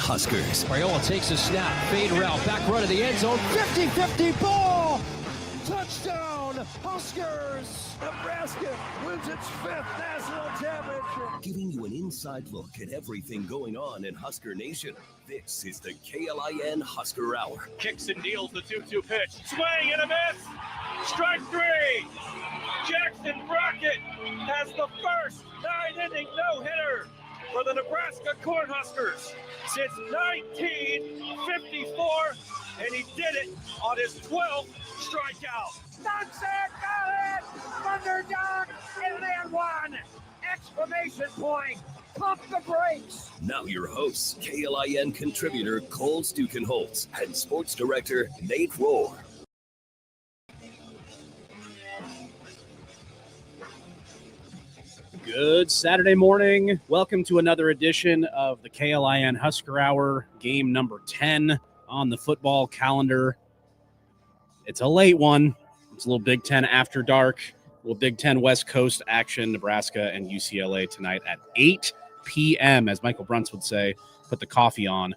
Huskers. Raiola takes a snap, fade route, back run to the end zone, 50-50 ball! Touchdown, Huskers! Nebraska wins its 5th national championship. Giving you an inside look at everything going on in Husker Nation. This is the KLIN Husker Hour. Kicks and deals the 2-2 pitch. Swing and a miss. Strike 3. Jackson Brockett has the first 9-inning no-hitter for the Nebraska Cornhuskers since 1954, and he did it on his 12th strikeout. Sunset, got it! Thunderdog, and then one! Exclamation point! Pump the brakes! Now your hosts, KLIN contributor Cole Stukenholtz and sports director Nate Rohr. Good Saturday morning. Welcome to another edition of the KLIN Husker Hour, game number 10 on the football calendar. It's a late one. It's a little Big Ten after dark, a little Big Ten West Coast action, Nebraska and UCLA tonight at 8 p.m., as Michael Brunts would say, put the coffee on.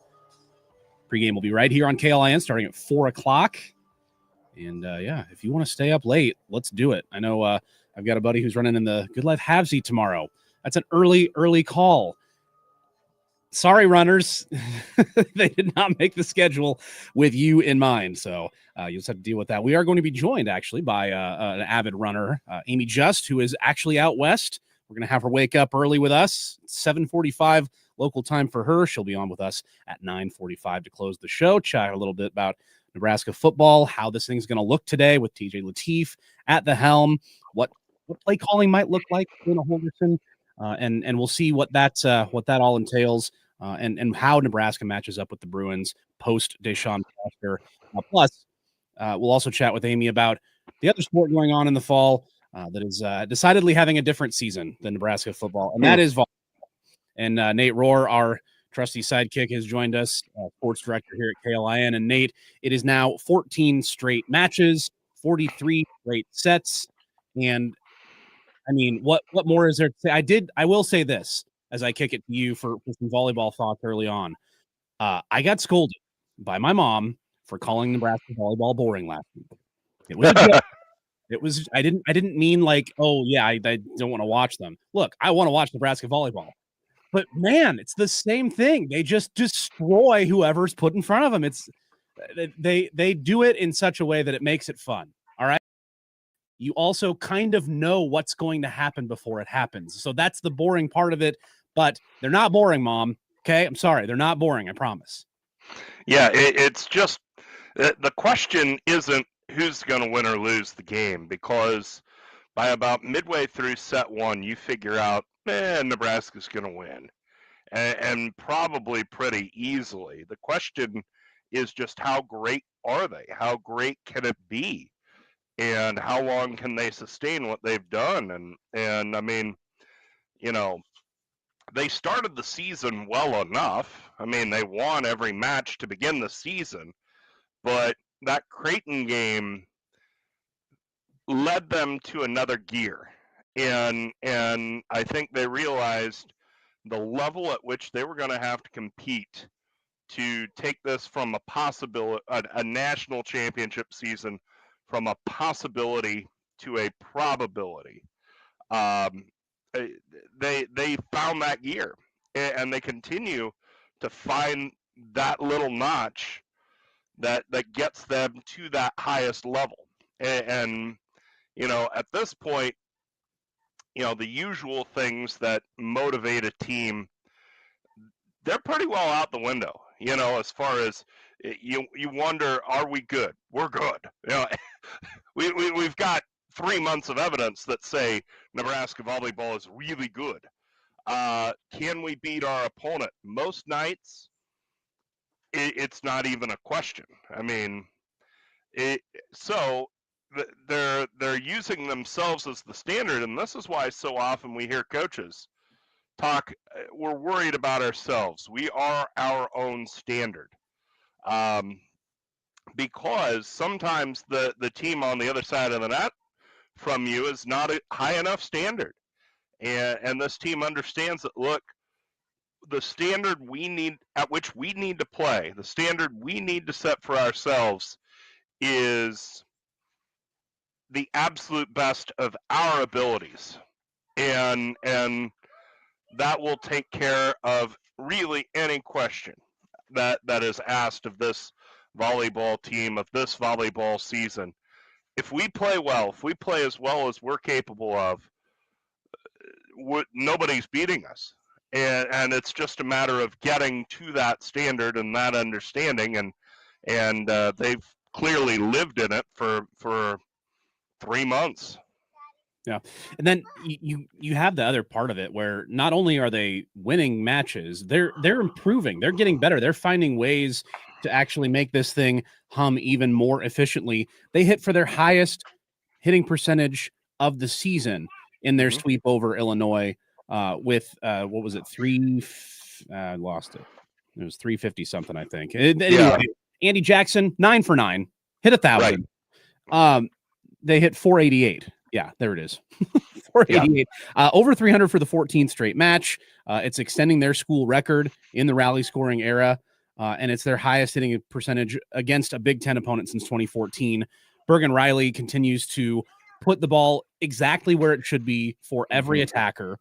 Pregame will be right here on KLIN starting at 4 o'clock. And, if you want to stay up late, let's do it. I know I've got a buddy who's running in the Good Life Halvesy tomorrow. That's an early call. Sorry, runners. They did not make the schedule with you in mind. So you'll just have to deal with that. We are going to be joined, actually, by an avid runner, Amie Just, who is actually out west. We're going to have her wake up early with us, 7:45 local time for her. She'll be on with us at 9:45 to close the show. Chat a little bit about Nebraska football, how this thing's going to look today with TJ Lateef at the helm, what play calling might look like in a Holgerson, and we'll see what that all entails, and how Nebraska matches up with the Bruins post Deshaun Foster. Plus, we'll also chat with Amie about the other sport going on in the fall that is decidedly having a different season than Nebraska football, and that is volleyball. And Nate Rohr, our trusty sidekick, has joined us, sports director here at KLIN. And Nate, it is now 14 straight matches, 43 straight sets, and I mean, what more is there to say? I will say this as I kick it to you for some volleyball thoughts early on. I got scolded by my mom for calling Nebraska volleyball boring last week. It was a joke. It was I didn't mean like, oh yeah, I don't want to watch them. Look, I want to watch Nebraska volleyball. But man, it's the same thing. They just destroy whoever's put in front of them. It's they do it in such a way that it makes it fun. All right. You also kind of know what's going to happen before it happens. So that's the boring part of it, but they're not boring, Mom. Okay. I'm sorry. They're not boring. I promise. Yeah. It's just the question isn't who's going to win or lose the game, because by about midway through set one, you figure out, Nebraska's going to win, and probably pretty easily. The question is just how great are they? How great can it be? And how long can they sustain what they've done? And I mean, they started the season well enough. I mean, they won every match to begin the season, but that Creighton game led them to another gear. And I think they realized the level at which they were going to have to compete to take this from a possibility, a national championship season, from a possibility to a probability. They found that gear, and they continue to find that little notch that gets them to that highest level. And at this point, the usual things that motivate a team, they're pretty well out the window, as far as you wonder, are we good? We're good. We've got 3 months of evidence that say Nebraska volleyball is really good. Can we beat our opponent? Most nights, it's not even a question. I mean, so they're using themselves as the standard, and this is why so often we hear coaches talk, we're worried about ourselves. We are our own standard. Because sometimes the team on the other side of the net from you is not a high enough standard. And this team understands that, look, the standard at which we need to play, the standard we need to set for ourselves is the absolute best of our abilities. And that will take care of really any question that is asked of this volleyball team, of this volleyball season. If we play well, if we play as well as we're capable of, nobody's beating us. And it's just a matter of getting to that standard and that understanding, and they've clearly lived in it for 3 months. Yeah. And then you have the other part of it where not only are they winning matches, they're improving, they're getting better, they're finding ways to actually make this thing hum even more efficiently. They hit for their highest hitting percentage of the season in their sweep over Illinois with what was it, I lost it. It was 350 something, I think. Anyway, Andy Jackson, 9 for 9, hit 1,000. Right. They hit 488. Yeah, there it is. 488. Over 300 for the 14th straight match. It's extending their school record in the rally scoring era, and it's their highest hitting percentage against a Big Ten opponent since 2014. Bergen Riley continues to put the ball exactly where it should be for every attacker.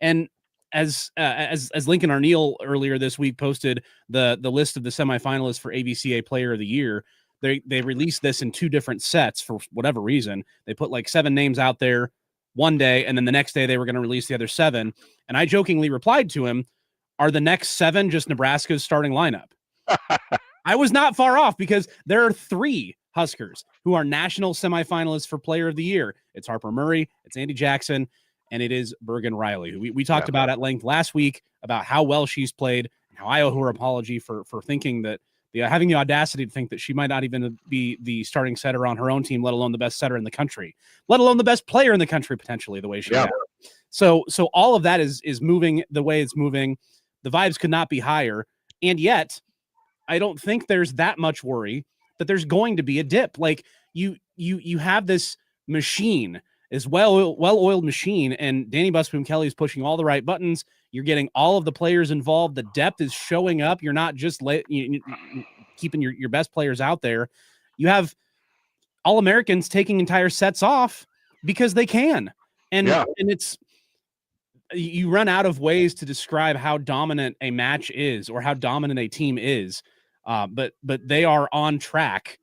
And as Lincoln Arneal earlier this week posted the list of the semifinalists for AVCA Player of the Year, they released this in 2 different sets for whatever reason. They put like 7 names out there one day, and then the next day they were going to release the other 7. And I jokingly replied to him, are the next 7 just Nebraska's starting lineup? I was not far off, because there are 3 Huskers who are national semifinalists for Player of the Year. It's Harper Murray, it's Andy Jackson, and it is Bergen Riley, who we talked about at length last week about how well she's played, and how I owe her apology for thinking that having the audacity to think that she might not even be the starting setter on her own team, let alone the best setter in the country, let alone the best player in the country, potentially, the way she has. So all of that is moving the way it's moving. The vibes could not be higher. And yet I don't think there's that much worry that there's going to be a dip. Like you have this machine, this well-oiled machine, and Danny Busboom Kelly is pushing all the right buttons. You're getting all of the players involved. The depth is showing up. You're not just keeping your best players out there. You have All-Americans taking entire sets off because they can. And it's, you run out of ways to describe how dominant a match is or how dominant a team is. But they are on track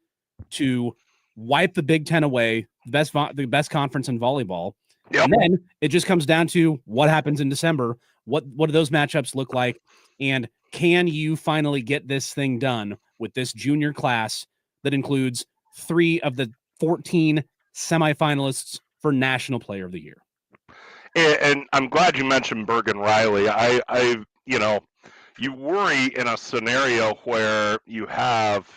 to wipe the Big Ten away, the best conference in volleyball. Yep. And then it just comes down to what happens in December. What do those matchups look like? And can you finally get this thing done with this junior class that includes 3 of the 14 semifinalists for National Player of the Year? And I'm glad you mentioned Bergen Riley. You worry in a scenario where you have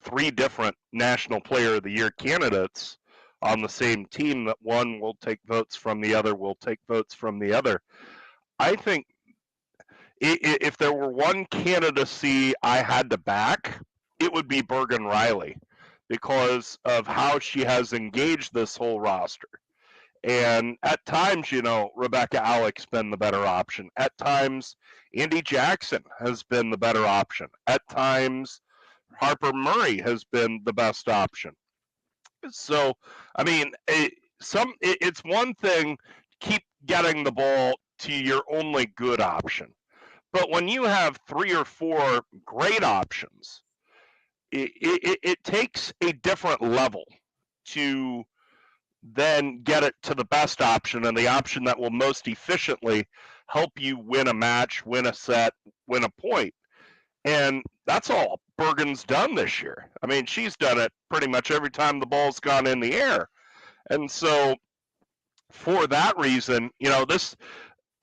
3 different National Player of the Year candidates on the same team, that one will take votes from the other, will take votes from the other. I think if there were one candidacy I had to back, it would be Bergen Riley, because of how she has engaged this whole roster. And at times, Rebecca Aleck's been the better option. At times, Andy Jackson has been the better option. At times, Harper Murray has been the best option. So, I mean, it's one thing to keep getting the ball to your only good option. But when you have 3 or 4 great options, it takes a different level to then get it to the best option, and the option that will most efficiently help you win a match, win a set, win a point. And that's all Bergen's done this year. I mean, she's done it pretty much every time the ball's gone in the air. And so for that reason, this,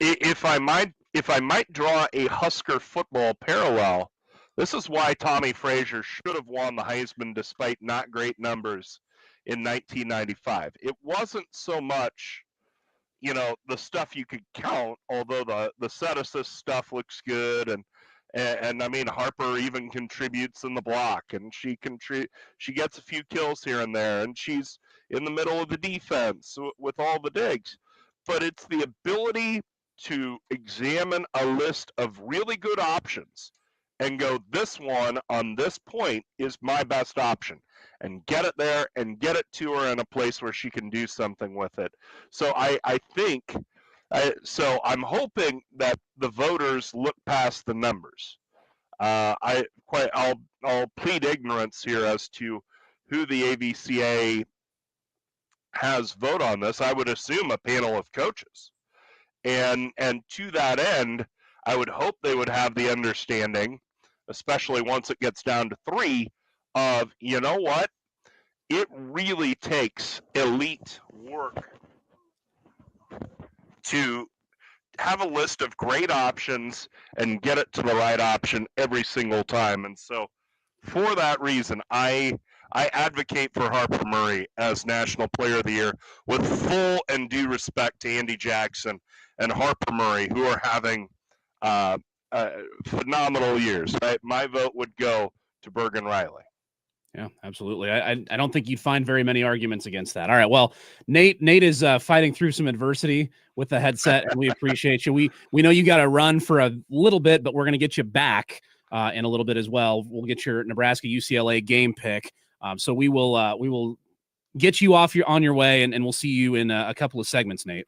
if I might draw a Husker football parallel, this is why Tommy Frazier should have won the Heisman despite not great numbers in 1995. It wasn't so much, the stuff you could count, although the set assist stuff looks good, and I mean, Harper even contributes in the block, and she gets a few kills here and there, and she's in the middle of the defense with all the digs. But it's the ability to examine a list of really good options and go, this one on this point is my best option, and get it there and get it to her in a place where she can do something with it. So I think, so I'm hoping that the voters look past the numbers. I'll plead ignorance here as to who the AVCA has vote on this. I would assume a panel of coaches. And to that end, I would hope they would have the understanding, especially once it gets down to 3, of, you know what? It really takes elite work to have a list of great options and get it to the right option every single time. And so for that reason, I advocate for Harper Murray as National Player of the Year, with full and due respect to Andy Jackson and Harper Murray, who are having phenomenal years. Right? My vote would go to Bergen Riley. Yeah, absolutely. I don't think you'd find very many arguments against that. All right. Well, Nate is fighting through some adversity with the headset, and we appreciate you. We know you got to run for a little bit, but we're going to get you back in a little bit as well. We'll get your Nebraska UCLA game pick. So we will get you on your way, and we'll see you in a couple of segments, Nate.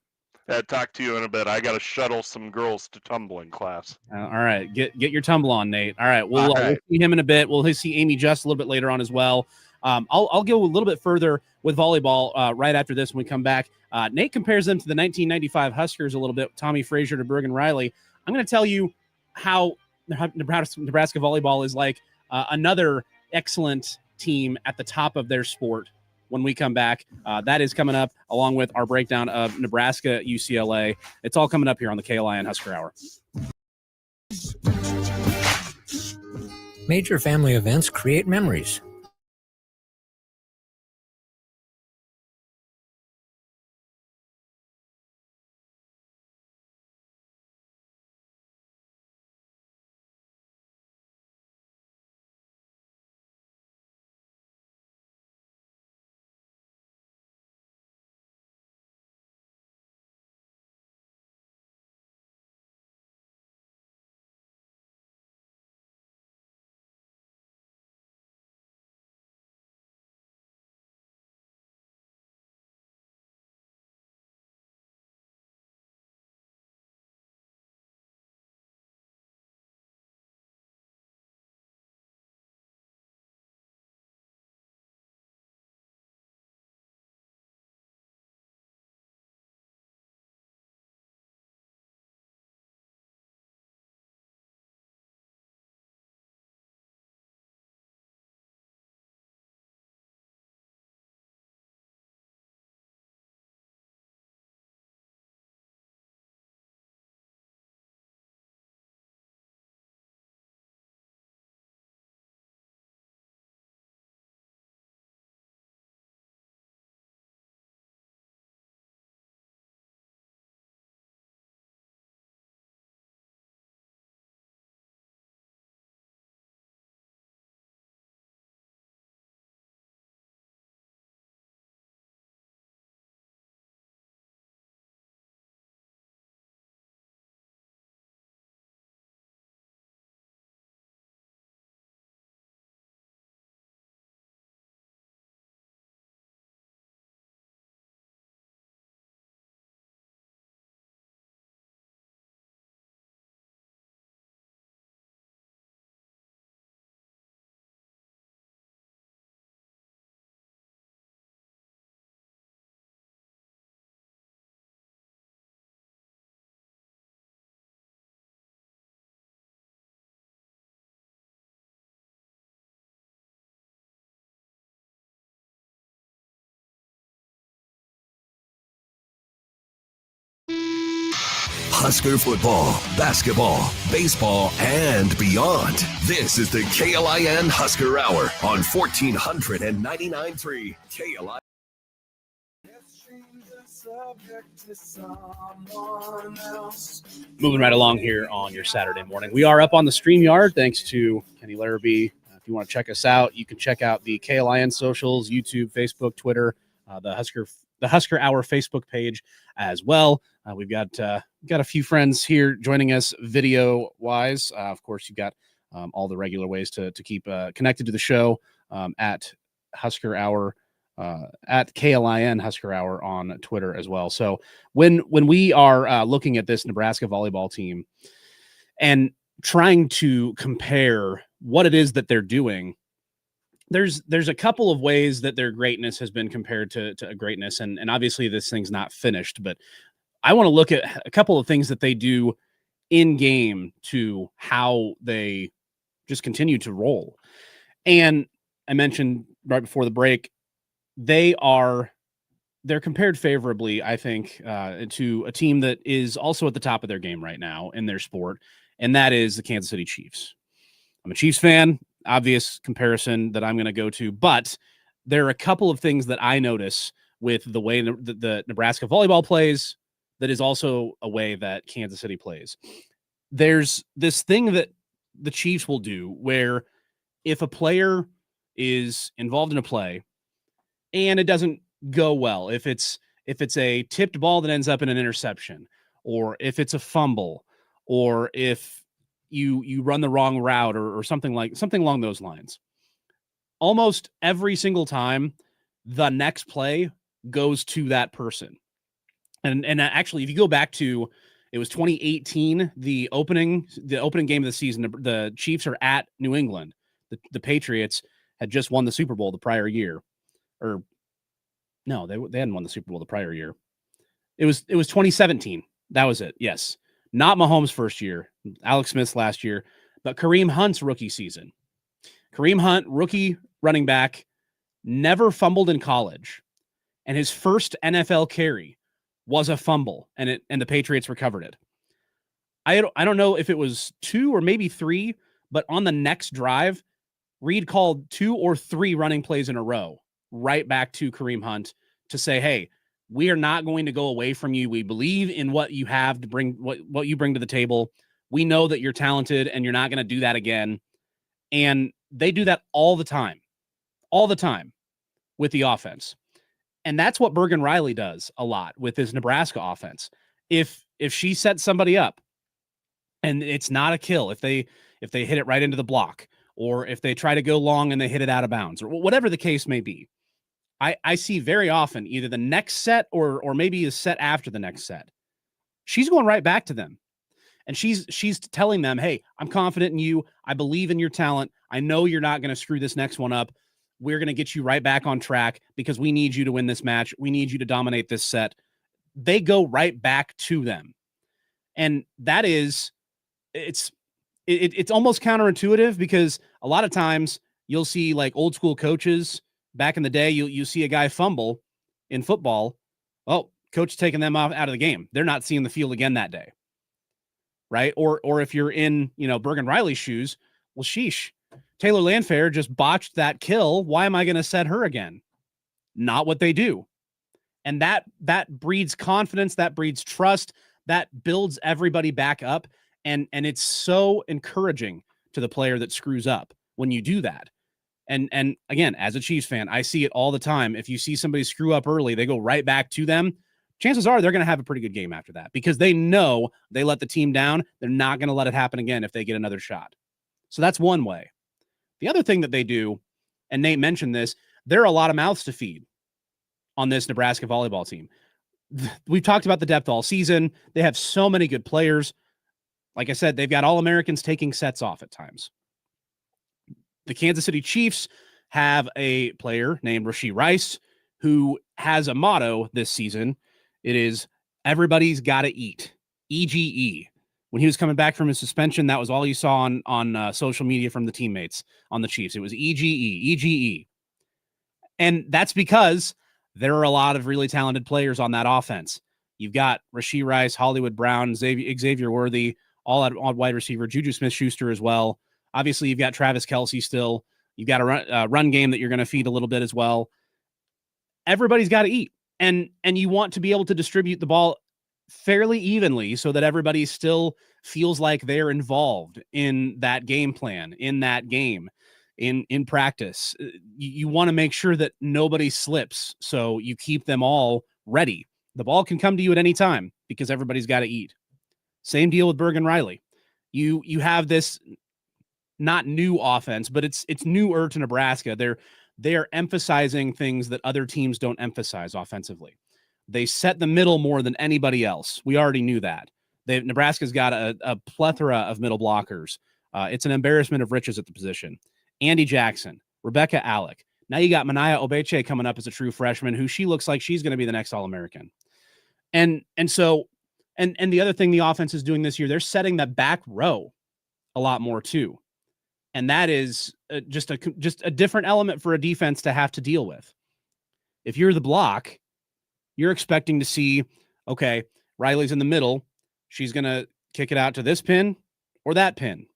I'll talk to you in a bit. I got to shuttle some girls to tumbling class. All right. Get your tumble on, Nate. All right. We'll see him in a bit. We'll see Amie Just a little bit later on as well. I'll go a little bit further with volleyball right after this when we come back. Nate compares them to the 1995 Huskers a little bit. Tommy Frazier to Bergen Riley. I'm going to tell you how Nebraska volleyball is like another excellent team at the top of their sport. When we come back, that is coming up along with our breakdown of Nebraska UCLA. It's all coming up here on the KLIN Husker Hour. Major family events create memories. Husker football, basketball, baseball, and beyond. This is the KLIN Husker Hour on 1499.3 KLIN. Moving right along here on your Saturday morning. We are up on the StreamYard thanks to Kenny Larrabee. If you want to check us out, you can check out the KLIN socials, YouTube, Facebook, Twitter, the Husker Hour Facebook page. as well. We've got a few friends here joining us video wise. Of course, you've got all the regular ways to keep connected to the show at Husker Hour, at KLIN Husker Hour on Twitter as well. So when we are looking at this Nebraska volleyball team and trying to compare what it is that they're doing, there's a couple of ways that their greatness has been compared to a greatness. And obviously this thing's not finished, but I want to look at a couple of things that they do in game to how they just continue to roll. And I mentioned right before the break, they're compared favorably, I think, to a team that is also at the top of their game right now in their sport, and that is the Kansas City Chiefs. I'm a Chiefs fan, obvious comparison that I'm going to go to, but there are a couple of things that I notice with the way the Nebraska volleyball plays that is also a way that Kansas City plays. There's this thing that the Chiefs will do where if a player is involved in a play and it doesn't go well, if it's a tipped ball that ends up in an interception, or if it's a fumble, or if you run the wrong route or something along those lines, almost every single time the next play goes to that person. And actually, if you go back to, it was 2018, the opening game of the season, the Chiefs are at New England. The Patriots had just won the Super Bowl the prior year. Or no, they hadn't won the Super Bowl the prior year. It was 2017. That was it. Yes. Not Mahomes' first year, Alex Smith's last year, but Kareem Hunt's rookie season. Kareem Hunt, rookie running back, never fumbled in college, and his first NFL carry was a fumble, and the Patriots recovered it. I don't know if it was 2 or maybe 3, but on the next drive, Reed called 2 or 3 running plays in a row right back to Kareem Hunt to say, hey, we are not going to go away from you. We believe in what you have to bring, what you bring to the table. We know that you're talented and you're not going to do that again. And they do that all the time with the offense. And that's what Bergen Riley does a lot with his Nebraska offense. If she sets somebody up and it's not a kill, if they hit it right into the block, or if they try to go long and they hit it out of bounds, or whatever the case may be, I see very often either the next set or maybe a set after the next set, she's going right back to them. And she's telling them, hey, I'm confident in you. I believe in your talent. I know you're not going to screw this next one up. We're going to get you right back on track because we need you to win this match. We need you to dominate this set. They go right back to them. And that is, it's almost counterintuitive, because a lot of times you'll see like old school coaches back in the day, you see a guy fumble in football. Oh, coach taking them out of the game. They're not seeing the field again that day. Right. Or if you're in, Bergen Riley's shoes, well, sheesh, Taylor Landfair just botched that kill. Why am I going to set her again? Not what they do. And that breeds confidence, that breeds trust, that builds everybody back up. And it's so encouraging to the player that screws up when you do that. And again, as a Chiefs fan, I see it all the time. If you see somebody screw up early, they go right back to them. Chances are they're going to have a pretty good game after that, because they know they let the team down. They're not going to let it happen again if they get another shot. So that's one way. The other thing that they do, and Nate mentioned this, there are a lot of mouths to feed on this Nebraska volleyball team. We've talked about the depth all season. They have so many good players. Like I said, they've got All-Americans taking sets off at times. The Kansas City Chiefs have a player named Rashee Rice who has a motto this season. It is, everybody's got to eat, EGE. When he was coming back from his suspension, that was all you saw on social media from the teammates on the Chiefs. It was EGE, EGE. And that's because there are a lot of really talented players on that offense. You've got Rashee Rice, Hollywood Brown, Xavier Worthy, all at wide receiver, Juju Smith-Schuster as well. Obviously, you've got Travis Kelce still. You've got a run game that you're going to feed a little bit as well. Everybody's got to eat. And you want to be able to distribute the ball fairly evenly so that everybody still feels like they're involved in that game plan, in that game, in practice. You want to make sure that nobody slips, so you keep them all ready. The ball can come to you at any time because everybody's got to eat. Same deal with Bergen Riley. You have this not new offense, but it's newer to Nebraska. They are emphasizing things that other teams don't emphasize offensively. They set the middle more than anybody else. We already knew that. Nebraska's got a plethora of middle blockers. It's an embarrassment of riches at the position. Andy Jackson, Rebecca Alec. Now you got Mania Obeche coming up as a true freshman, who she looks like she's going to be the next All-American. And the other thing the offense is doing this year, they're setting the back row a lot more too. And that is just a different element for a defense to have to deal with. If you're the block, you're expecting to see, okay, Riley's in the middle. She's going to kick it out to this pin or that pin.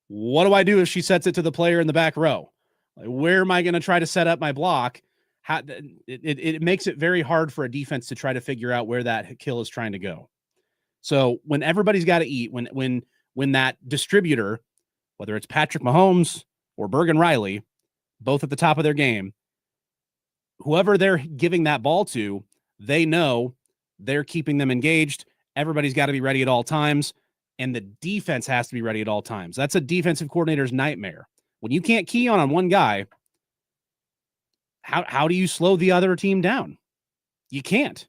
What do I do if she sets it to the player in the back row? Like, where am I going to try to set up my block? It makes it very hard for a defense to try to figure out where that kill is trying to go. So when everybody's got to eat, when that distributor, whether it's Patrick Mahomes or Bergen Riley, both at the top of their game, whoever they're giving that ball to, they know they're keeping them engaged. Everybody's got to be ready at all times, and the defense has to be ready at all times. That's a defensive coordinator's nightmare. When you can't key on one guy, how do you slow the other team down? You can't.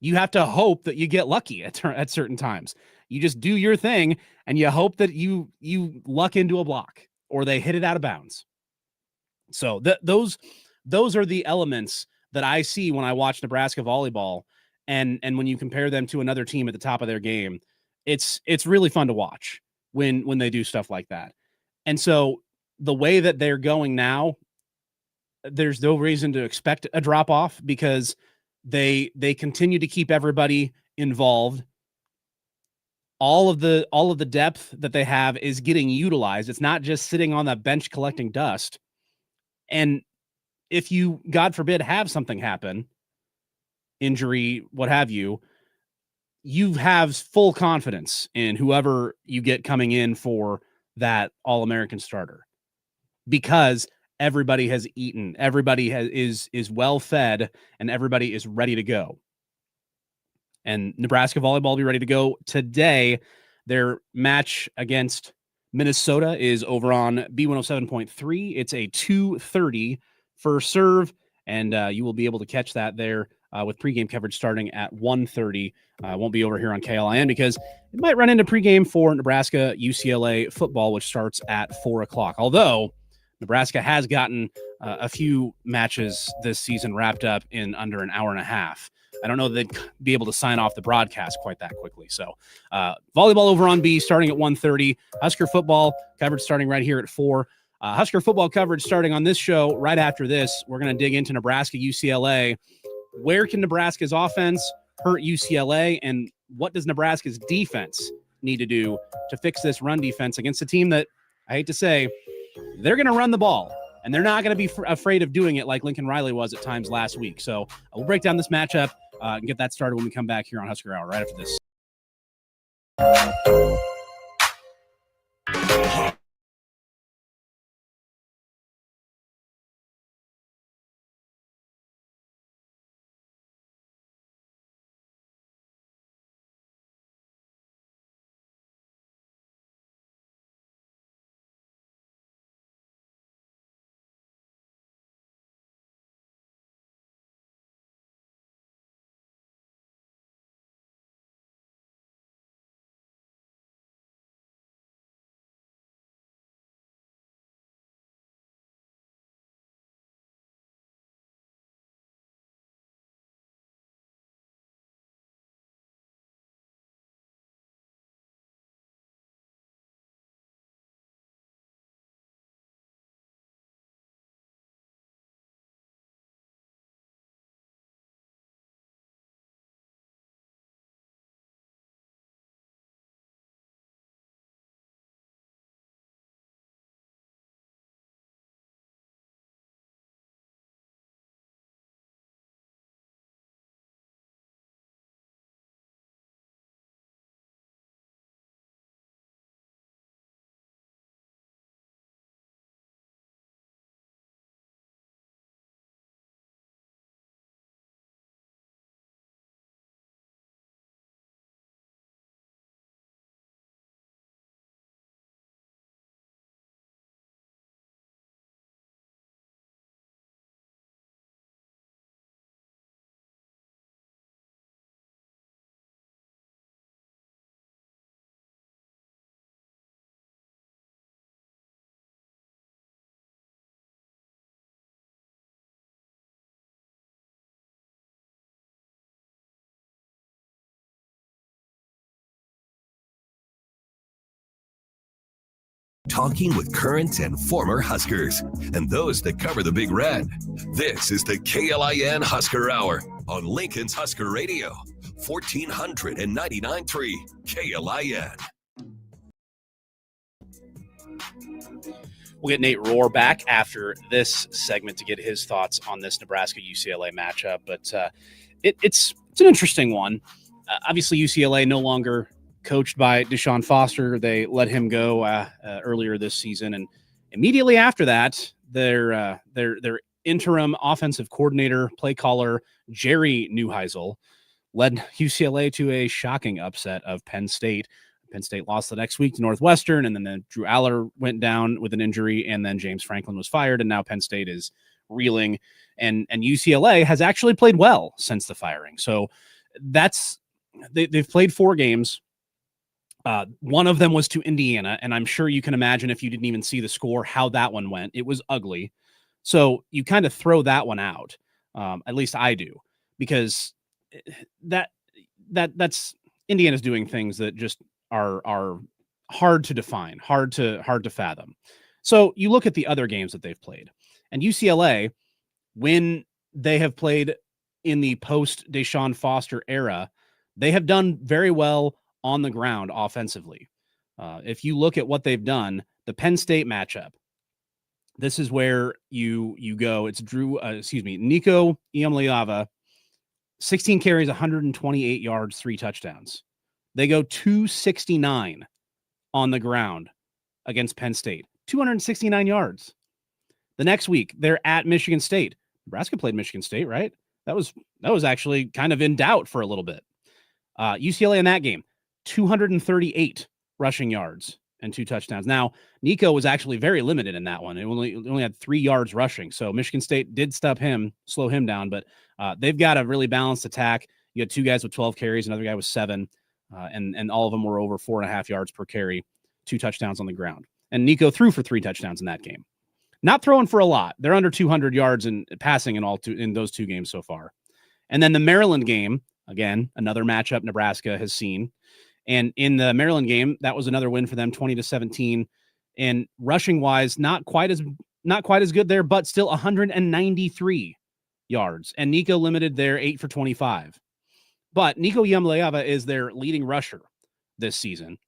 You have to hope that you get lucky at certain times. You just do your thing, and you hope that you luck into a block or they hit it out of bounds. So those are the elements that I see when I watch Nebraska volleyball, and when you compare them to another team at the top of their game, it's really fun to watch when they do stuff like that. And so the way that they're going now, there's no reason to expect a drop off because they continue to keep everybody involved. All of the depth that they have is getting utilized. It's not just sitting on the bench collecting dust. And if you, God forbid, have something happen, injury, what have you, you have full confidence in whoever you get coming in for that All-American starter because everybody has eaten, everybody is well fed, and everybody is ready to go. And Nebraska volleyball will be ready to go today. Their match against Minnesota is over on B107.3. It's a 2:30 first serve, and you will be able to catch that there with pregame coverage starting at 1:30. Won't be over here on KLIN because it might run into pregame for Nebraska UCLA football, which starts at 4 o'clock. Although Nebraska has gotten a few matches this season wrapped up in under an hour and a half. I don't know that they'd be able to sign off the broadcast quite that quickly. So volleyball over on B starting at 1:30. Husker football coverage starting right here at 4. Husker football coverage starting on this show right after this. We're going to dig into Nebraska UCLA. Where can Nebraska's offense hurt UCLA, and what does Nebraska's defense need to do to fix this run defense against a team that, I hate to say, they're going to run the ball, and they're not going to be afraid of doing it like Lincoln Riley was at times last week. So we'll break down this matchup and get that started when we come back here on Husker Hour right after this. talking with current and former Huskers and those that cover the Big Red. This is the KLIN Husker Hour on Lincoln's Husker Radio, 1499.3 KLIN. We'll get Nate Rohr back after this segment to get his thoughts on this Nebraska-UCLA matchup. But it's an interesting one. Obviously, UCLA no longer coached by Deshaun Foster. They let him go earlier this season. And immediately after that, their interim offensive coordinator, play caller, Jerry Neuheisel, led UCLA to a shocking upset of Penn State. Penn State lost the next week to Northwestern, and then Drew Aller went down with an injury, and then James Franklin was fired, and now Penn State is reeling, and UCLA has actually played well since the firing. So they've played 4 games. One of them was to Indiana, and I'm sure you can imagine if you didn't even see the score, how that one went. It was ugly. So you kind of throw that one out. At least I do, because that's Indiana's doing things that just are hard to define, hard to fathom. So you look at the other games that they've played, and UCLA, when they have played in the post Deshaun Foster era, they have done very well on the ground offensively. If you look at what they've done, the Penn State matchup, this is where you go. It's Nico Iamaleava, 16 carries, 128 yards, 3 touchdowns. They go 269 on the ground against Penn State, 269 yards. The next week, they're at Michigan State. Nebraska played Michigan State, right? That was actually kind of in doubt for a little bit. UCLA in that game, 238 rushing yards and 2 touchdowns. Now, Nico was actually very limited in that one. It only had 3 yards rushing. So Michigan State did slow him down, but they've got a really balanced attack. You had 2 guys with 12 carries, another guy with 7, and all of them were over 4.5 yards per carry, 2 touchdowns on the ground. And Nico threw for 3 touchdowns in that game. Not throwing for a lot. They're under 200 yards in passing in those 2 games so far. And then the Maryland game, again, another matchup Nebraska has seen. And in the Maryland game, that was another win for them, 20-17. And rushing wise, not quite as good there, but still 193 yards. And Nico limited their 8 for 25. But Nico Iamaleava is their leading rusher this season.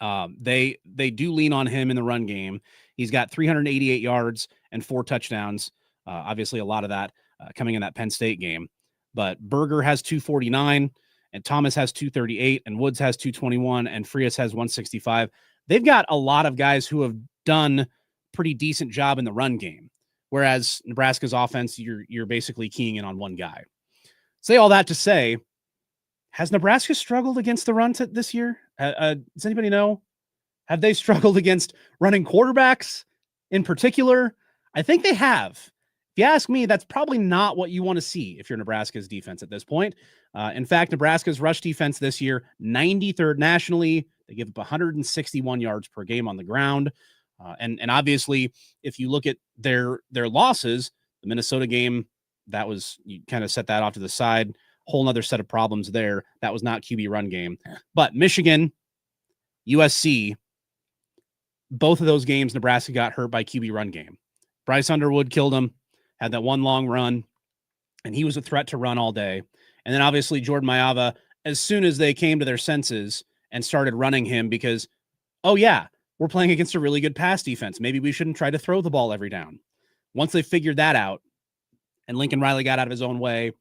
They do lean on him in the run game. He's got 388 yards and 4 touchdowns. Obviously, a lot of that coming in that Penn State game. But Berger has 249, and Thomas has 238, and Woods has 221, and Frias has 165. They've got a lot of guys who have done pretty decent job in the run game, whereas Nebraska's offense, you're basically keying in on one guy. Say all that to say, has Nebraska struggled against the run this year? Does anybody know? Have they struggled against running quarterbacks in particular? I think they have. If you ask me, that's probably not what you want to see if you're Nebraska's defense at this point. In fact, Nebraska's rush defense this year, 93rd nationally. They give up 161 yards per game on the ground. And obviously, if you look at their losses, the Minnesota game, you kind of set that off to the side. Whole nother set of problems there. That was not QB run game. But Michigan, USC, both of those games, Nebraska got hurt by QB run game. Bryce Underwood killed him, had that one long run, and he was a threat to run all day. And then obviously Jordan Maiava, as soon as they came to their senses and started running him because, oh yeah, we're playing against a really good pass defense. Maybe we shouldn't try to throw the ball every down. Once they figured that out and Lincoln Riley got out of his own way,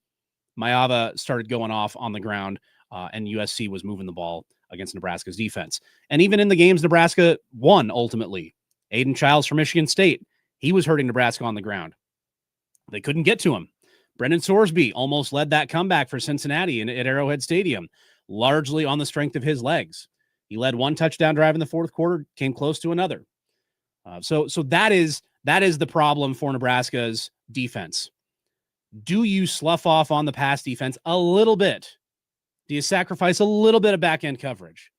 Maiava started going off on the ground, and USC was moving the ball against Nebraska's defense. And even in the games Nebraska won ultimately, Aiden Childs from Michigan State, he was hurting Nebraska on the ground. They couldn't get to him. Brendan Sorsby almost led that comeback for Cincinnati at Arrowhead Stadium, largely on the strength of his legs. He led one touchdown drive in the fourth quarter, came close to another. So that is the problem for Nebraska's defense. Do you slough off on the pass defense a little bit? Do you sacrifice a little bit of back-end coverage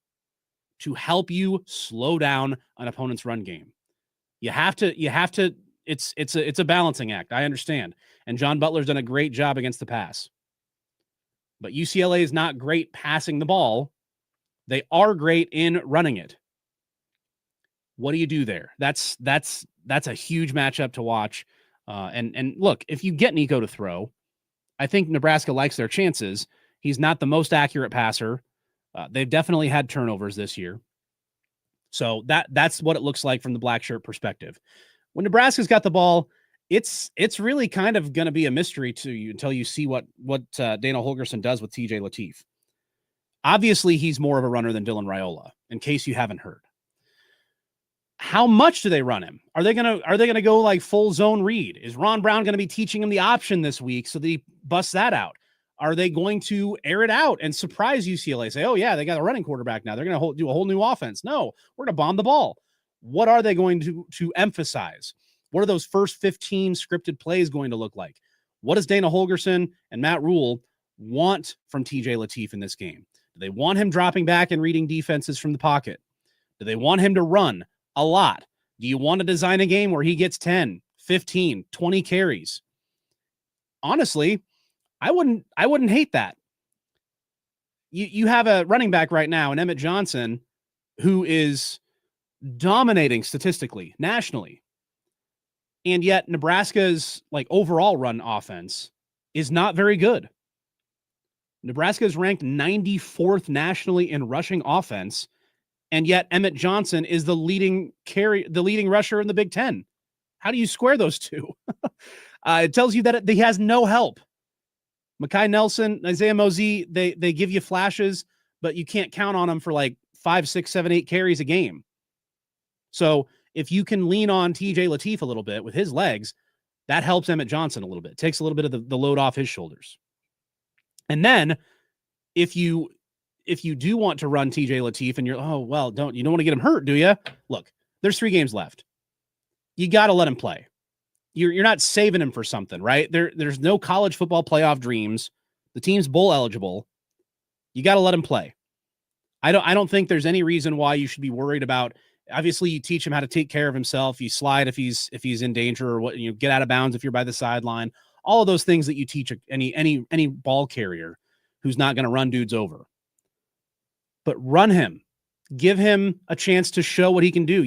to help you slow down an opponent's run game? You have to, it's a balancing act. I understand. And John Butler's done a great job against the pass. But UCLA is not great passing the ball. They are great in running it. What do you do there? That's a huge matchup to watch. And look, if you get Nico to throw, I think Nebraska likes their chances. He's not the most accurate passer. They've definitely had turnovers this year. So that's what it looks like from the black shirt perspective. When Nebraska's got the ball, it's really kind of going to be a mystery to you until you see what Dana Holgorsen does with TJ Lateef. Obviously, he's more of a runner than Dylan Raiola, in case you haven't heard. How much do they run him? Are they gonna go like full zone read? Is Ron Brown going to be teaching him the option this week so that he busts that out? Are they going to air it out and surprise UCLA? Say, oh yeah, they got a running quarterback now. They're going to do a whole new offense. No, we're going to bomb the ball. What are they going to emphasize? What are those first 15 scripted plays going to look like? What does Dana Holgorsen and Matt Rule want from TJ Lateef in this game? Do they want him dropping back and reading defenses from the pocket? Do they want him to run a lot? Do you want to design a game where he gets 10, 15, 20 carries? Honestly, I wouldn't hate that. You have a running back right now in Emmett Johnson who is dominating statistically, nationally. And yet Nebraska's like overall run offense is not very good. Nebraska is ranked 94th nationally in rushing offense, and yet Emmett Johnson is the leading rusher in the Big Ten. How do you square those two? It tells you that he has no help. Mekhi Nelson, Isaiah Mosey, they give you flashes, but you can't count on them for like 5, 6, 7, 8 carries a game. So if you can lean on TJ Lateef a little bit with his legs, that helps Emmett Johnson a little bit. It takes a little bit of the load off his shoulders. And then if you do want to run TJ Lateef and you're, you don't want to get him hurt, do you? Look, there's 3 games left. You got to let him play. You're not saving him for something, right? There's no college football playoff dreams. The team's bowl eligible. You got to let him play. I don't think there's any reason why you should be worried about. Obviously, you teach him how to take care of himself. You slide if he's in danger, or what, get out of bounds if you're by the sideline. All of those things that you teach any ball carrier who's not going to run dudes over. But run him. Give him a chance to show what he can do.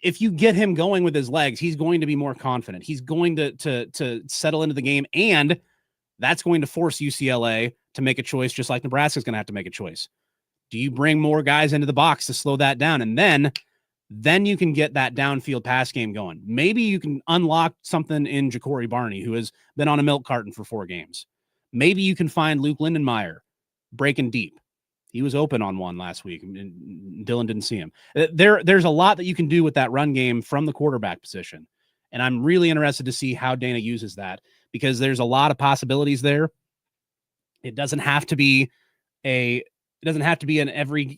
If you get him going with his legs, he's going to be more confident. He's going to settle into the game, and that's going to force UCLA to make a choice, just like Nebraska's going to have to make a choice. Do you bring more guys into the box to slow that down? And then you can get that downfield pass game going. Maybe you can unlock something in Ja'Cory Barney, who has been on a milk carton for 4 games. Maybe you can find Luke Lindenmeyer breaking deep. He was open on one last week, and Dylan didn't see him. There's a lot that you can do with that run game from the quarterback position, and I'm really interested to see how Dana uses that, because there's a lot of possibilities there. It doesn't have to be an every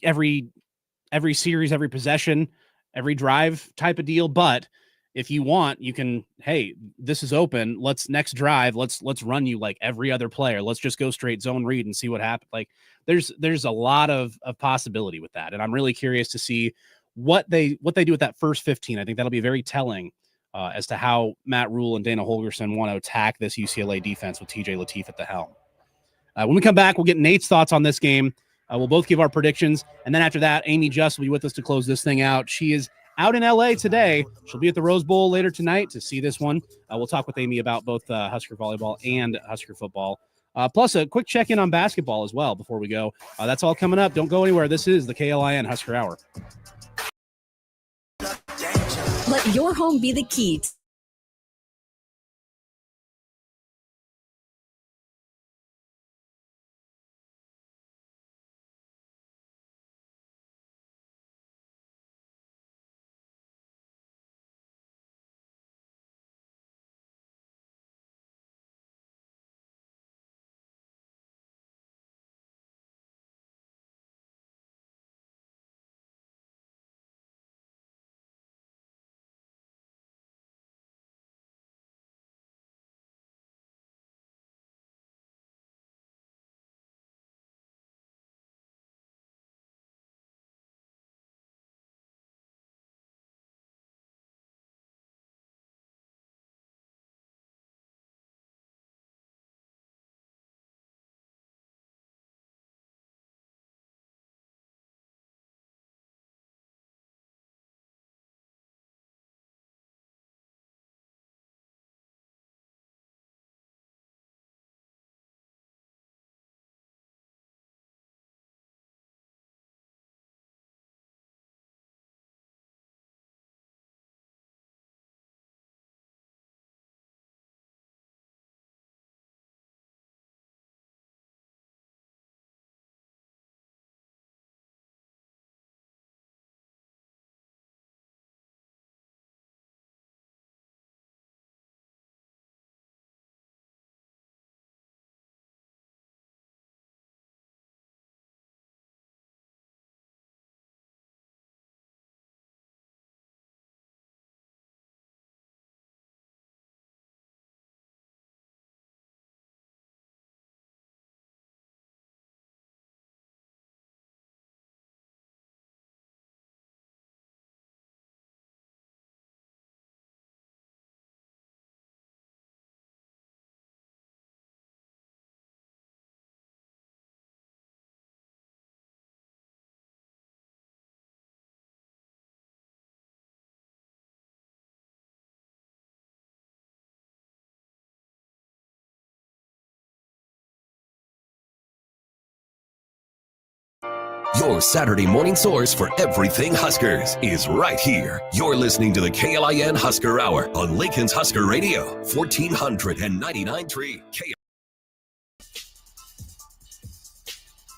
series, every possession, every drive type of deal, but if you want, you can, hey, this is open. Next drive, let's run you like every other player. Let's just go straight zone read and see what happens. Like there's a lot of possibility with that. And I'm really curious to see what they do with that first 15. I think that'll be very telling as to how Matt Rule and Dana Holgorsen want to attack this UCLA defense with TJ Lateef at the helm. When we come back, we'll get Nate's thoughts on this game. We'll both give our predictions. And then after that, Amie Just will be with us to close this thing out. She is out in LA today. She'll be at the Rose Bowl later tonight to see this one. We'll talk with Amie about both Husker volleyball and Husker football. Plus a quick check-in on basketball as well before we go. That's all coming up. Don't go anywhere. This is the KLIN Husker Hour. Let your home be the key Your Saturday morning source for everything Huskers is right here. You're listening to the KLIN Husker Hour on Lincoln's Husker Radio, 1499.3 KLIN.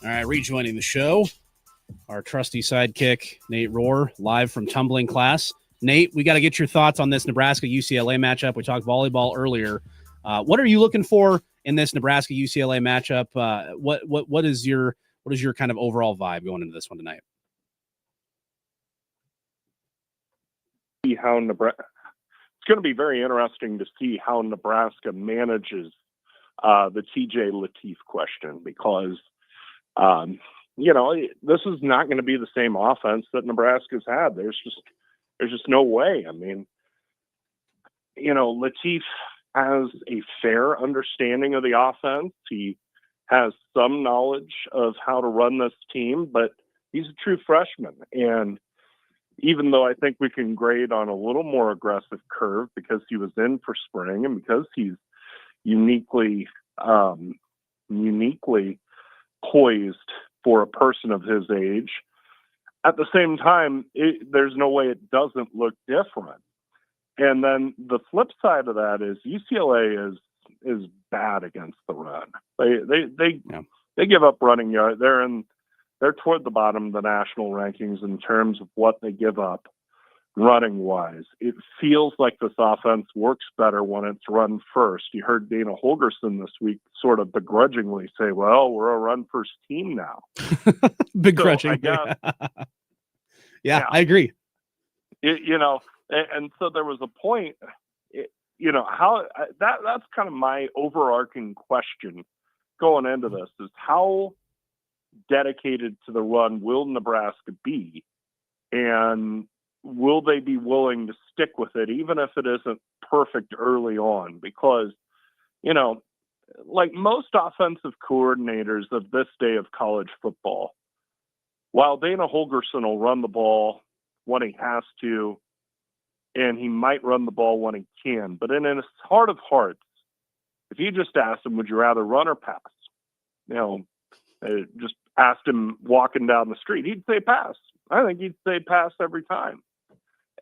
All right, rejoining the show, our trusty sidekick, Nate Rohr, live from tumbling class. Nate, we got to get your thoughts on this Nebraska-UCLA matchup. We talked volleyball earlier. What are you looking for in this Nebraska-UCLA matchup? What is your kind of overall vibe going into this one tonight? See how Nebraska. It's going to be very interesting to see how Nebraska manages the TJ Lateef question, because this is not going to be the same offense that Nebraska's had. There's just no way. I mean, Lateef has a fair understanding of the offense. He has some knowledge of how to run this team, but he's a true freshman. And even though I think we can grade on a little more aggressive curve because he was in for spring and because he's uniquely poised for a person of his age, at the same time, there's no way it doesn't look different. And then the flip side of that is UCLA is bad against the run. They give up running yard. They're toward the bottom of the national rankings in terms of what they give up running wise. It feels like this offense works better when it's run first. You heard Dana Holgorsen this week sort of begrudgingly say, well, we're a run first team now. Begrudgingly. So yeah, I agree. And so there was a point, that's kind of my overarching question going into this is how dedicated to the run will Nebraska be? And will they be willing to stick with it, even if it isn't perfect early on? Because, like most offensive coordinators of this day of college football, while Dana Holgorsen will run the ball when he has to, and he might run the ball when he can, but in his heart of hearts, if you just asked him, would you rather run or pass? Just asked him walking down the street, he'd say pass. I think he'd say pass every time.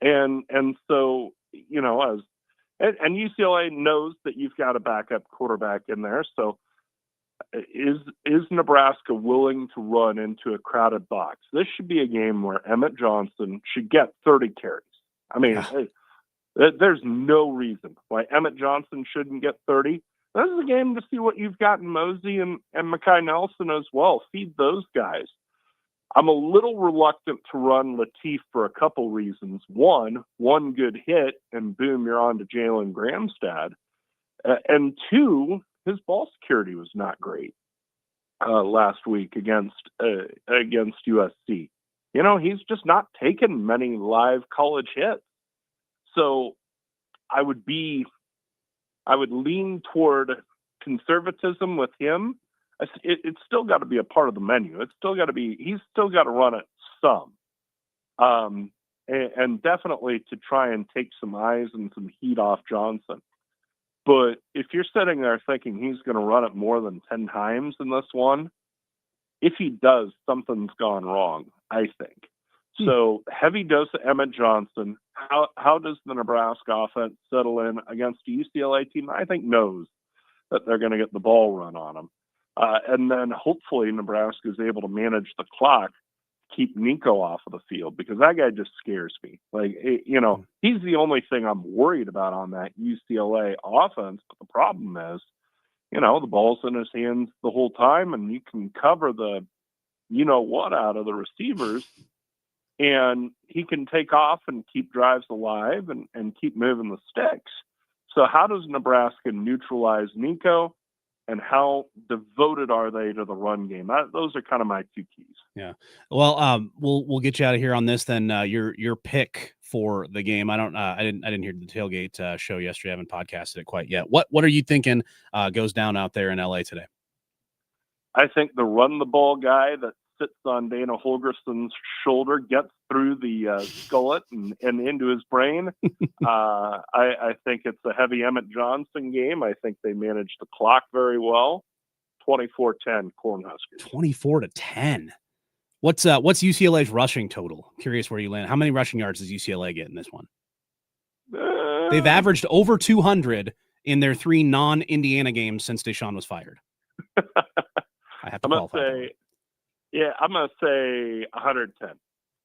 And so, and UCLA knows that you've got a backup quarterback in there. So is Nebraska willing to run into a crowded box? This should be a game where Emmett Johnson should get 30 carries. I mean, there's no reason why Emmett Johnson shouldn't get 30. This is a game to see what you've got in Mosey and Mekhi Nelson as well. Feed those guys. I'm a little reluctant to run Lateef for a couple reasons. One good hit, and boom, you're on to Jalen Gramstad. And two, his ball security was not great last week against USC. He's just not taken many live college hits. So I would lean toward conservatism with him. It's still got to be a part of the menu. He's still got to run it some. And definitely to try and take some eyes and some heat off Johnson. But if you're sitting there thinking he's going to run it more than 10 times in this one, if he does, something's gone wrong, I think. So heavy dose of Emmett Johnson. How does the Nebraska offense settle in against a UCLA team I think knows that they're going to get the ball run on them? And then hopefully Nebraska is able to manage the clock, keep Nico off of the field, because that guy just scares me. He's the only thing I'm worried about on that UCLA offense. But the problem is, the ball's in his hands the whole time, and you can cover the what out of the receivers, and he can take off and keep drives alive and keep moving the sticks. So how does Nebraska neutralize Nico, and how devoted are they to the run game? Those are kind of my two keys. Yeah. Well, we'll get you out of here on this then. Your pick for the game. I didn't hear the tailgate show yesterday. I haven't podcasted it quite yet. What are you thinking goes down out there in LA today? I think the run the ball guy that sits on Dana Holgorsen's shoulder gets through the skullet and into his brain. I think it's a heavy Emmett Johnson game. I think they manage the clock very well. 24-10 Cornhuskers. 24-10. What's UCLA's rushing total? Curious where you land. How many rushing yards does UCLA get in this one? They've averaged over 200 in their 3 non-Indiana games since Deshaun was fired. I have to qualify. I'm going to say 110.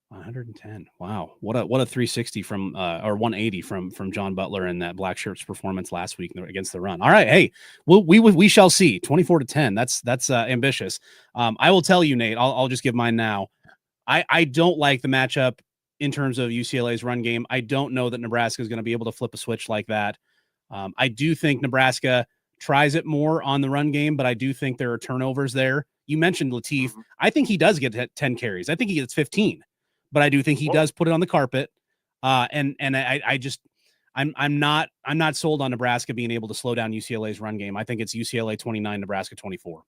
110. Wow. What a 360 from or 180 from John Butler in that Black Shirts performance last week against the run. All right. Hey, we shall see. 24-10. That's ambitious. I will tell you, Nate, I'll just give mine now. I don't like the matchup in terms of UCLA's run game. I don't know that Nebraska is going to be able to flip a switch like that. I do think Nebraska tries it more on the run game, but I do think there are turnovers there. You mentioned Latif. I think he does get 10 carries. I think he gets 15. But I do think he does put it on the carpet. I'm not sold on Nebraska being able to slow down UCLA's run game. I think it's UCLA 29, Nebraska 24.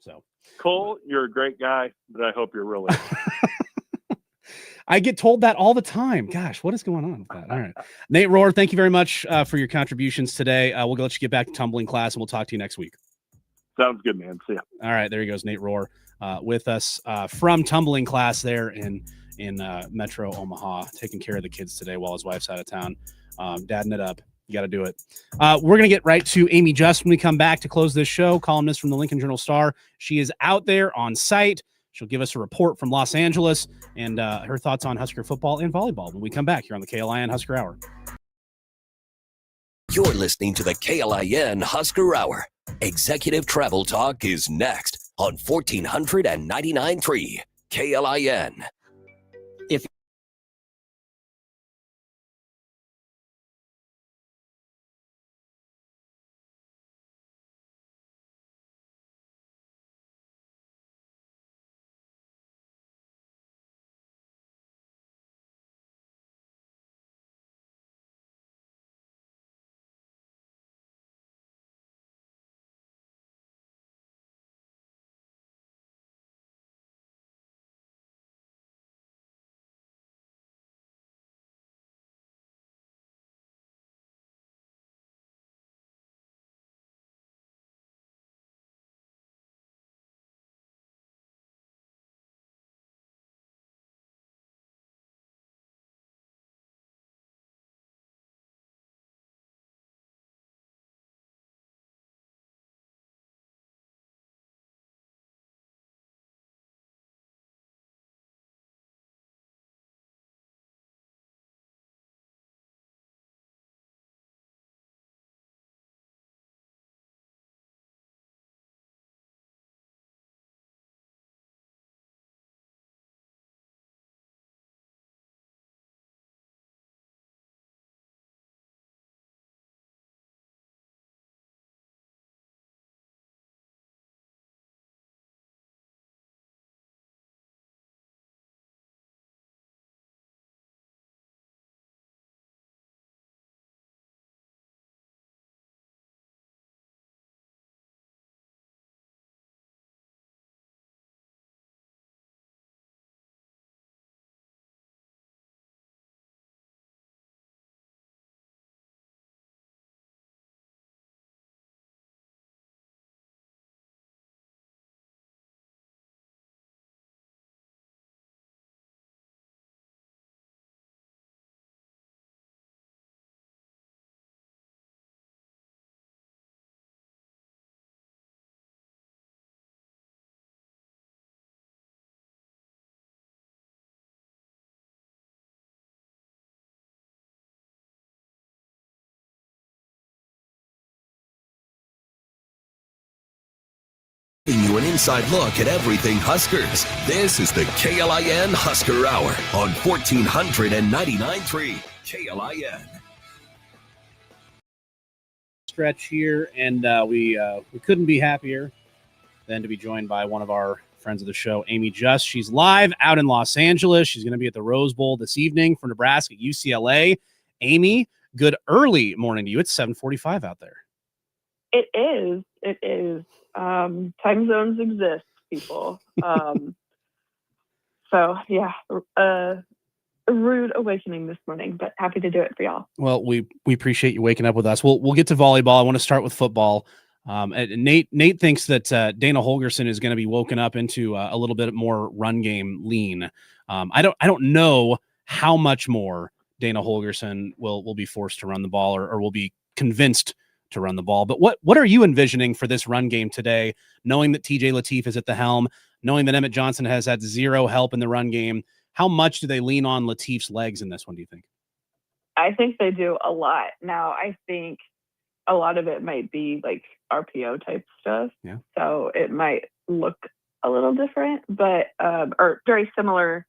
So Cole, you're a great guy, but I hope you're really. I get told that all the time. Gosh, what is going on with that? All right. Nate Rohr, thank you very much for your contributions today. We'll let you get back to tumbling class, and we'll talk to you next week. Sounds good, man. See ya. All right, there he goes, Nate Rohr, with us from tumbling class there in Metro Omaha, taking care of the kids today while his wife's out of town, dadding it up. You got to do it. We're going to get right to Amie Just when we come back to close this show, columnist from the Lincoln Journal-Star. She is out there on site. She'll give us a report from Los Angeles and her thoughts on Husker football and volleyball when we come back here on the KLIN Husker Hour. You're listening to the KLIN Husker Hour. Executive Travel Talk is next on 1499.3 KLIN. Giving you an inside look at everything Huskers. This is the KLIN Husker Hour on 1499.3 KLIN. Stretch here, and we couldn't be happier than to be joined by one of our friends of the show, Amie Just. She's live out in Los Angeles. She's going to be at the Rose Bowl this evening for Nebraska UCLA. Amie, good early morning to you. It's 7:45 out there. It is. It is. Time zones exist, people. So yeah, a rude awakening this morning, but happy to do it for y'all. Well, we appreciate you waking up with us. We'll get to volleyball. I want to start with football. And Nate thinks that Dana Holgerson is going to be woken up into a little bit more run game lean. I don't know how much more Dana Holgerson will be forced to run the ball or will be convinced to run the ball. But what are you envisioning for this run game today, knowing that TJ Lateef is at the helm, knowing that Emmett Johnson has had zero help in the run game? How much do they lean on Lateef's legs in this one, do you think? I think they do a lot. Now, I think a lot of it might be like RPO type stuff. Yeah. So it might look a little different, but or very similar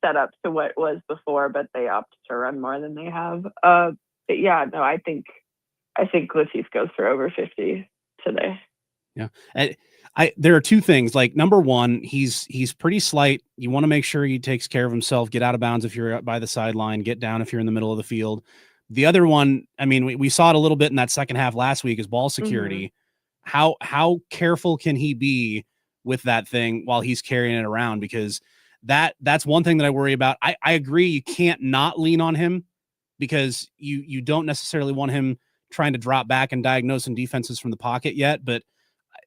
setup to what was before, but they opt to run more than they have. But yeah, no, I think Lateef goes for over 50 today. Yeah. There are two things. Like, number one, he's pretty slight. You want to make sure he takes care of himself, get out of bounds if you're by the sideline, get down if you're in the middle of the field. The other one, I mean, we saw it a little bit in that second half last week, is ball security. Mm-hmm. How careful can he be with that thing while he's carrying it around? Because that's one thing that I worry about. I agree, you can't not lean on him because you don't necessarily want him trying to drop back and diagnose some defenses from the pocket yet, but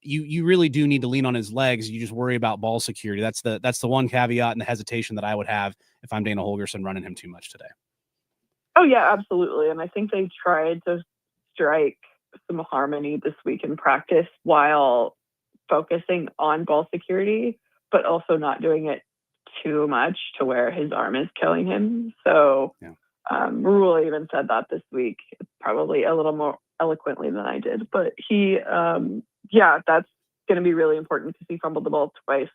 you really do need to lean on his legs. You just worry about ball security. That's the one caveat and the hesitation that I would have if I'm Dana Holgerson running him too much today. Oh yeah, absolutely. And I think they tried to strike some harmony this week in practice while focusing on ball security, but also not doing it too much to where his arm is killing him. So Rule even said that this week, probably a little more eloquently than I did. But he, that's going to be really important because he fumbled the ball twice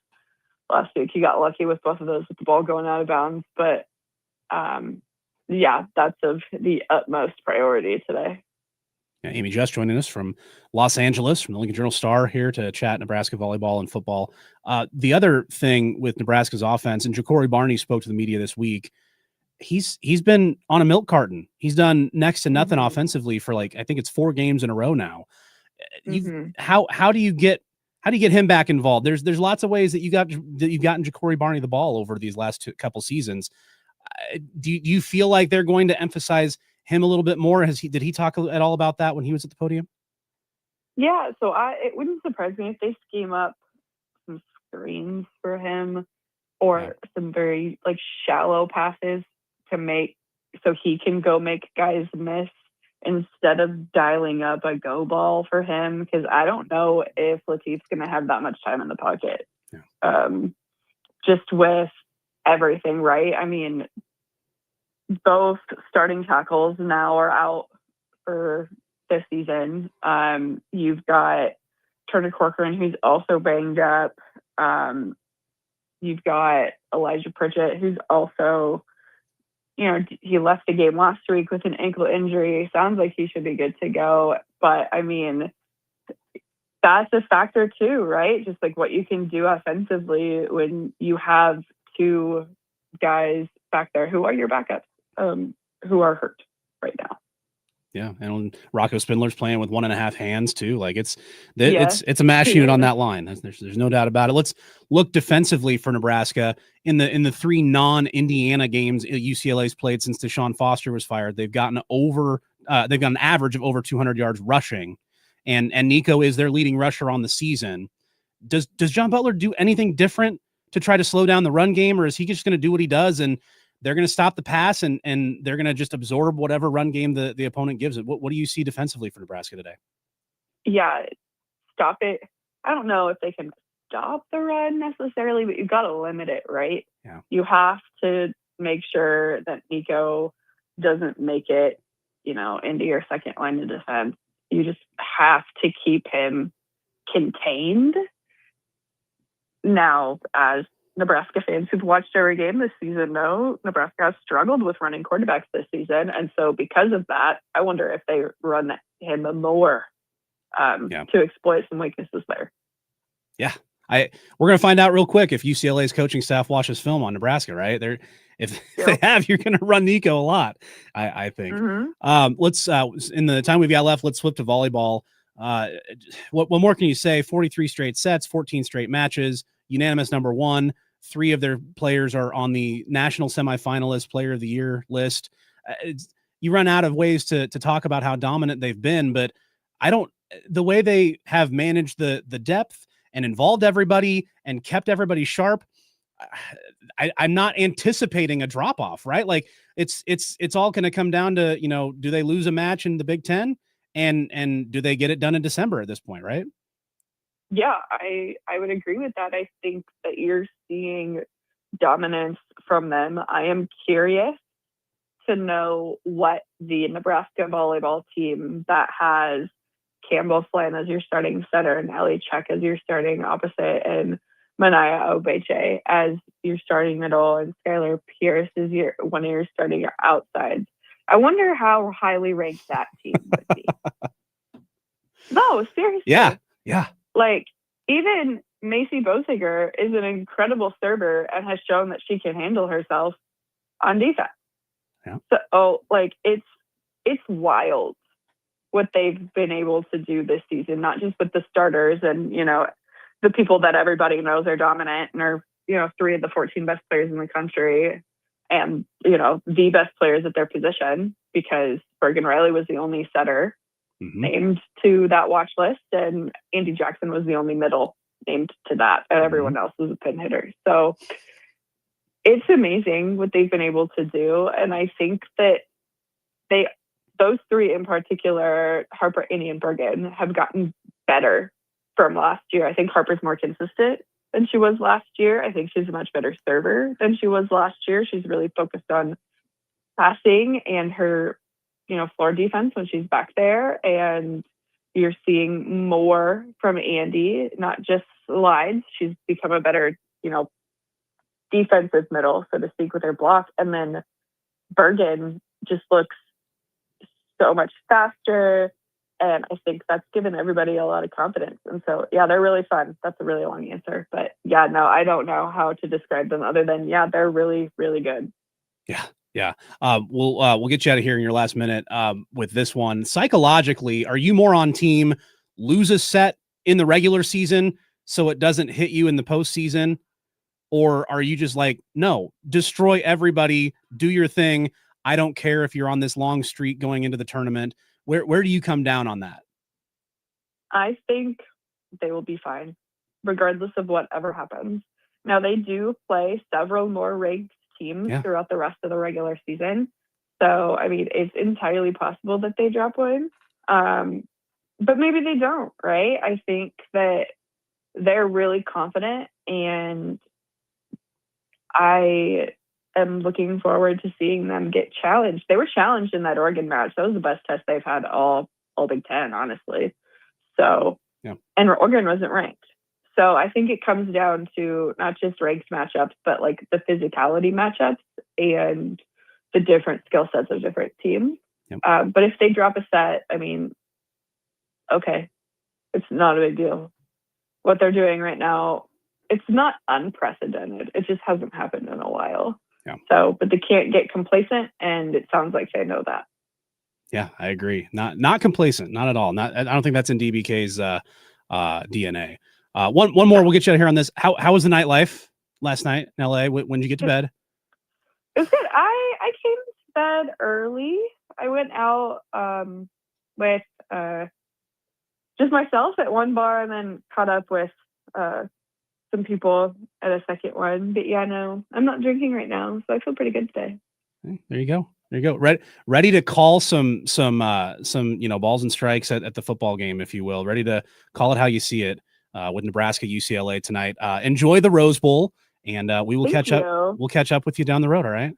last week. He got lucky with both of those with the ball going out of bounds. But that's of the utmost priority today. Yeah, Amie Just joining us from Los Angeles, from the Lincoln Journal-Star, here to chat Nebraska volleyball and football. The other thing with Nebraska's offense, and Ja'Cory Barney spoke to the media this week, he's been on a milk carton. He's done next to nothing offensively for I think it's 4 games in a row now. How do you get him back involved? There's lots of ways that you've gotten Ja'Cory Barney the ball over these last couple seasons. Do you feel like they're going to emphasize him a little bit more? Did he talk at all about that when he was at the podium? Yeah, so it wouldn't surprise me if they scheme up some screens for him or some very shallow passes to make so he can go make guys miss instead of dialing up a go ball for him, because I don't know if Lateef's going to have that much time in the pocket. Just with everything, right? I mean, both starting tackles now are out for this season. You've got Turner Corcoran, who's also banged up. You've got Elijah Pritchett, who's also, he left the game last week with an ankle injury. Sounds like he should be good to go. But, I mean, that's a factor too, right? Just what you can do offensively when you have 2 guys back there who are your backups, who are hurt right now. Yeah, and Rocco Spindler's playing with 1.5 hands too. It's a mash unit on that line. There's no doubt about it. Let's look defensively for Nebraska in the 3 non-Indiana games UCLA's played since Deshaun Foster was fired. They've gotten an average of over 200 yards rushing, and Nico is their leading rusher on the season. Does John Butler do anything different to try to slow down the run game, or is he just going to do what he does and they're going to stop the pass and they're going to just absorb whatever run game the opponent gives it? What do you see defensively for Nebraska today? Yeah, stop it. I don't know if they can stop the run necessarily, but you've got to limit it, right? Yeah. You have to make sure that Nico doesn't make it, into your second line of defense. You just have to keep him contained. Now, as Nebraska fans who've watched every game this season know, Nebraska has struggled with running quarterbacks this season. And so because of that, I wonder if they run him more to exploit some weaknesses there. Yeah. We're going to find out real quick if UCLA's coaching staff watches film on Nebraska, right? If they have, you're going to run Nico a lot, I think. Let's in the time we've got left, let's flip to volleyball. What more can you say? 43 straight sets, 14 straight matches, unanimous number 1. 3 of their players are on the national semifinalist player of the year list. You run out of ways to talk about how dominant they've been, but I don't the way they have managed the depth and involved everybody and kept everybody sharp, I'm not anticipating a drop off, right? Like it's all going to come down to, do they lose a match in the Big Ten and do they get it done in December at this point, right? Yeah, I would agree with that. I think that you're seeing dominance from them. I am curious to know what the Nebraska volleyball team that has Campbell Flynn as your starting center and Ellie Check as your starting opposite and Manaya Obeche as your starting middle and Skylar Pierce as one of your starting outsides. I wonder how highly ranked that team would be. No, seriously. Yeah. Like, even Macy Bosiger is an incredible server and has shown that she can handle herself on defense. Yeah. So, it's wild what they've been able to do this season, not just with the starters and, the people that everybody knows are dominant and are, 3 of the 14 best players in the country and, the best players at their position, because Bergen Riley was the only setter named to that watch list, and Andy Jackson was the only middle named to that, and everyone else was a pin hitter. So it's amazing what they've been able to do, and I think that those 3 in particular, Harper, Annie, and Bergen, have gotten better from last year. I think Harper's more consistent than she was last year. I think she's a much better server than she was last year. She's really focused on passing and her floor defense when she's back there, and you're seeing more from Andy, not just slides. She's become a better, defensive middle, so to speak, with her block. And then Bergen just looks so much faster, and I think that's given everybody a lot of confidence. And so, yeah, they're really fun. That's a really long answer, but yeah, no, I don't know how to describe them other than, yeah, they're really, really good. Yeah. We'll get you out of here in your last minute with this one. Psychologically, are you more on team lose a set in the regular season so it doesn't hit you in the postseason? Or are you just like, no, destroy everybody, do your thing. I don't care if you're on this long streak going into the tournament. Where do you come down on that? I think they will be fine, regardless of whatever happens. Now, they do play several more ranked teams throughout the rest of the regular season. So, I mean, it's entirely possible that they drop one. But maybe they don't, right? I think that they're really confident, and I am looking forward to seeing them get challenged. They were challenged in that Oregon match. That was the best test they've had all Big Ten, honestly. So, and Oregon wasn't ranked. So I think it comes down to not just ranked matchups, but like the physicality matchups and the different skill sets of different teams. But if they drop a set, I mean, okay, it's not a big deal. What they're doing right now, it's not unprecedented. It just hasn't happened in a while. So, but they can't get complacent, and it sounds like they know that. Yeah, I agree. Not complacent, not at all. I don't think that's in DBK's DNA. One more, we'll get you out of here on this. How was the nightlife last night in LA? When did you get to bed? It was good. I came to bed early. I went out with just myself at one bar and then caught up with some people at a second one. But yeah, no, I'm not drinking right now, so I feel pretty good today. There you go. Ready to call some balls and strikes at the football game, if you will. Ready to call it how you see it with Nebraska UCLA tonight. Enjoy the Rose Bowl, and we will catch up. We'll catch up with you down the road. All right.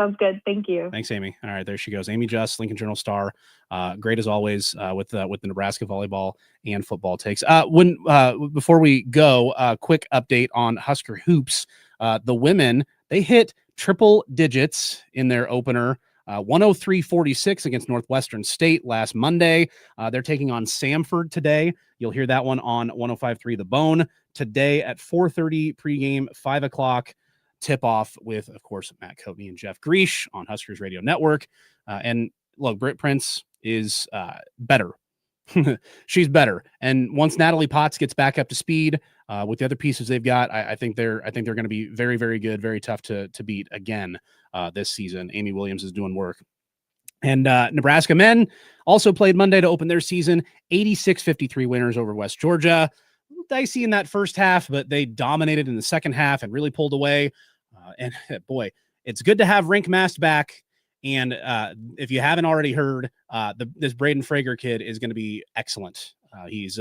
Sounds good. Thank you. Thanks, Amie. All right, there she goes. Amie Just, Lincoln Journal star. Great as always with the Nebraska volleyball and football takes. Before we go, quick update on Husker hoops. The women, they hit triple digits in their opener. 103-46 against Northwestern State last Monday. They're taking on Samford today. You'll hear that one on 105.3 The Bone today at 4:30 pregame, 5 o'clock. Tip-off with, of course, Matt Coatney and Jeff Greesh on Huskers Radio Network. And look, Britt Prince is better. She's better. And once Natalie Potts gets back up to speed with the other pieces they've got, I think they're going to be very, very good, very tough to beat again this season. Amy Williams is doing work And Nebraska men also played Monday to open their season, 86-53 winners over West Georgia. Dicey in that first half, but they dominated in the second half and really pulled away. And boy, it's good to have Rink Mast back. And if you haven't already heard, this Braden Frager kid is going to be excellent. He's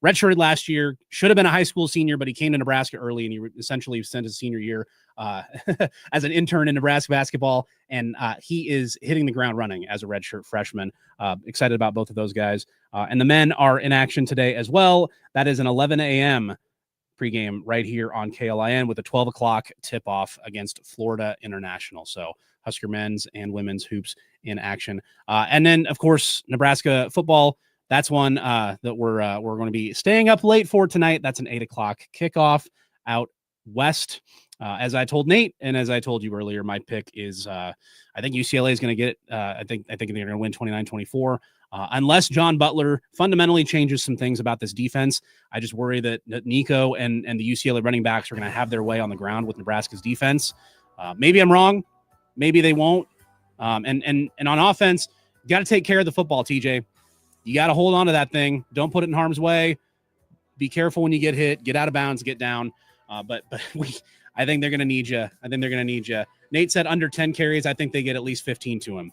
redshirted last year, should have been a high school senior, but he came to Nebraska early and he essentially spent his senior year as an intern in Nebraska basketball. And he is hitting the ground running as a redshirt freshman. Excited about both of those guys. And the men are in action today as well. That is an 11 a.m. pregame right here on KLIN with a 12 o'clock tip-off against Florida International. So Husker men's and women's hoops in action. And then, of course, Nebraska football. That's one that we're going to be staying up late for tonight. That's an 8 o'clock kickoff out west. As I told Nate, and as I told you earlier, my pick is I think UCLA is going to get it. I think they're going to win 29-24. Unless John Butler fundamentally changes some things about this defense. I just worry that Nico and the UCLA running backs are going to have their way on the ground with Nebraska's defense. Maybe I'm wrong. Maybe they won't. And on offense, you got to take care of the football, TJ. You got to hold on to that thing. Don't put it in harm's way. Be careful when you get hit. Get out of bounds. Get down. But I think they're going to need you. Nate said under 10 carries. I think they get at least 15 to him.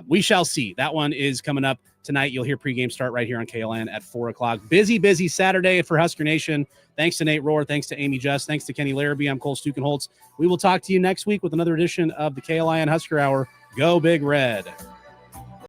We shall see. That one is coming up tonight. You'll hear pregame start right here on KLIN at 4 o'clock. Busy Saturday for Husker Nation. Thanks to Nate Rohr. Thanks to Amie Just. Thanks to Kenny Larrabee. I'm Cole Stukenholtz. We will talk to you next week with another edition of the KLIN Husker Hour. Go Big Red.